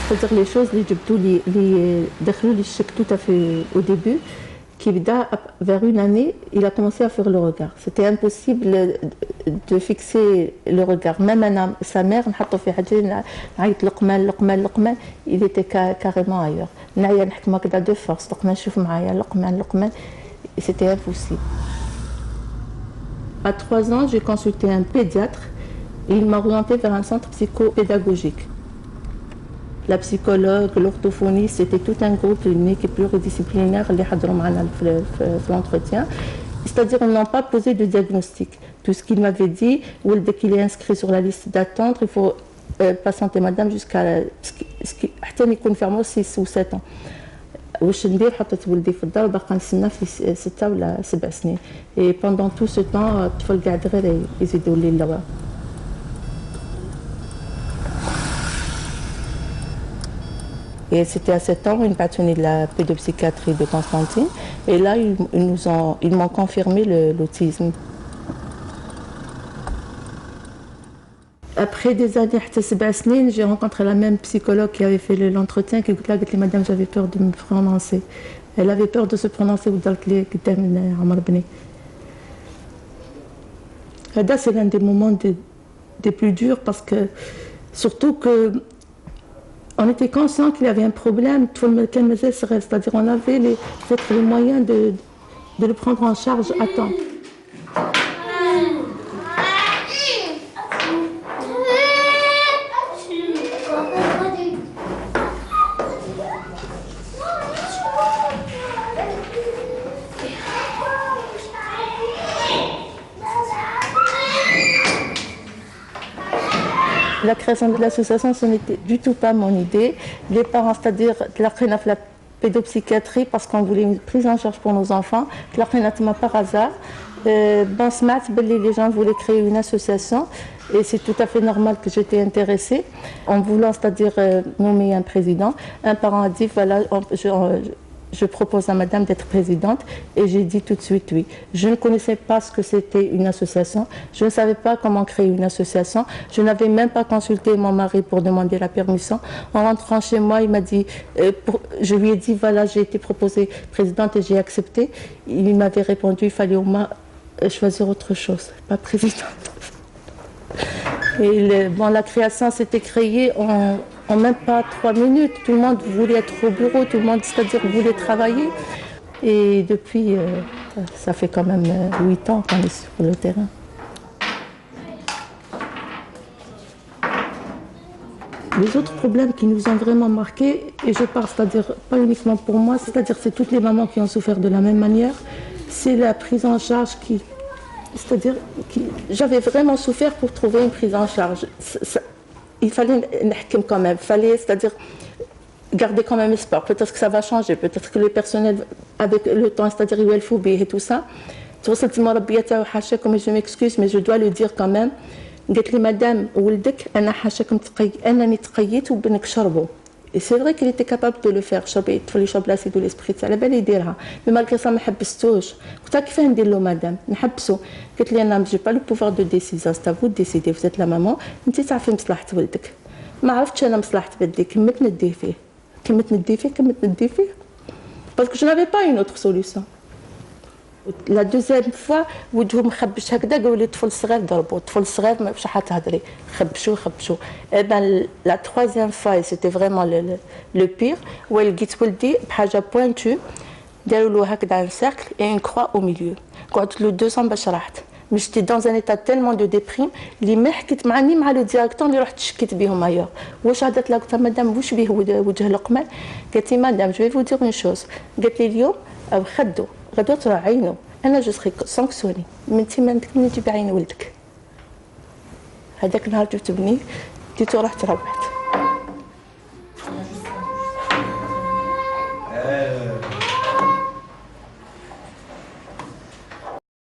C'est-à-dire les choses اللي جبتوا لي اللي دخلوا لي الشك في au début qui vers une année, il a commencé à faire le regard. C'était impossible de fixer le regard. Même sa mère, il était carrément ailleurs. De force, c'était impossible. À 3 ans, j'ai consulté un pédiatre et il m'a orienté vers un centre psychopédagogique. La psychologue, l'orthophoniste, c'était tout un groupe, une équipe pluridisciplinaire qui a l'entretien. C'est-à-dire qu'ils n'ont pas posé de diagnostic. Tout ce qu'il m'avait dit, qu'il est inscrit sur la liste d'attente, il faut patienter madame jusqu'à 6 ou 7 ans. Et pendant tout ce temps, et c'était à 7 ans, une passionnée de la pédopsychiatrie de Constantine. Et là, ils m'ont confirmé l'autisme. Après des années, j'ai rencontré la même psychologue qui avait fait l'entretien, qui a dit madame, j'avais peur de me prononcer. Elle avait peur de se prononcer. C'est l'un des moments des plus durs parce que, surtout que, on était conscient qu'il y avait un problème, c'est-à-dire on avait peut-être les moyens de le prendre en charge à temps. La création de l'association, ce n'était du tout pas mon idée. Les parents, c'est-à-dire la pédopsychiatrie, parce qu'on voulait une prise en charge pour nos enfants, par hasard. Les gens voulaient créer une association et c'est tout à fait normal que j'étais intéressée. En voulant, c'est-à-dire nommer un président, un parent a dit voilà, je propose à madame d'être présidente et j'ai dit tout de suite oui. Je ne connaissais pas ce que c'était une association, je ne savais pas comment créer une association, je n'avais même pas consulté mon mari pour demander la permission. En rentrant chez moi, il m'a dit, je lui ai dit voilà, j'ai été proposée présidente et j'ai accepté. Il m'avait répondu, il fallait au moins choisir autre chose, pas présidente. Et la création s'était créée en même pas 3 minutes. Tout le monde voulait être au bureau, tout le monde, c'est-à-dire voulait travailler. Et depuis, ça fait quand même 8 ans qu'on est sur le terrain. Les autres problèmes qui nous ont vraiment marqués, et je parle, c'est-à-dire pas uniquement pour moi, c'est-à-dire c'est toutes les mamans qui ont souffert de la même manière, c'est la prise en charge c'est-à-dire j'avais vraiment souffert pour trouver une prise en charge. Il fallait quand même, c'est-à-dire garder quand même espoir. Peut-être que ça va changer, peut-être que le personnel, avec le temps, c'est-à-dire il faut et tout ça. Je m'excuse, mais je dois le dire quand même. قالت لي مدام ولدك انا حاشاكم انني تقيت وبنك شربوا. Et c'est vrai qu'il était capable de le faire. شرب طفل يشرب لاسيد والاسبريت على بالي يديرها. مي مالكي صا ما حبستوش. قلت لها كيفاه ندير له مدام؟ نحبسو. قالت لي انا جي با لو بوفوار دو ديسيزيون ستا فو ديسيدي فزت لا مامون انت تعرفي مصلحه ولدك. ما عرفتش انا مصلحه بدي كملت ندي فيه. كملت ندي فيه. Parce que je n'avais pas une autre solution. La deuxième fois, وجهه مخبش هكذا قالوا لي الطفل الصغير ضربوا، الطفل الصغير ما بش حتهضري، خبشوه. Et ben la troisième fois, et c'était vraiment le pire, où لقيت ولدي بحاجه بوينتو داروا له هكذا un cercle et une croix au milieu. قعدت له 2 ans باش راحت. Mais j'étais dans un état tellement de déprime اللي ما حكيت مع لو ديريكتور اللي رحت شكيت بهم ايور. واش هضرت لها قلت لها مدام واش بيه وجه لقمان؟ قالت لي مدام جو في فو دير اون شوز. قالت لي اليوم او خدو غدوه تروح عينو انا جو سخي سانكسيوني من تما تجيبي عين ولدك. هذاك النهار جبت بني ديتو رحت روحت.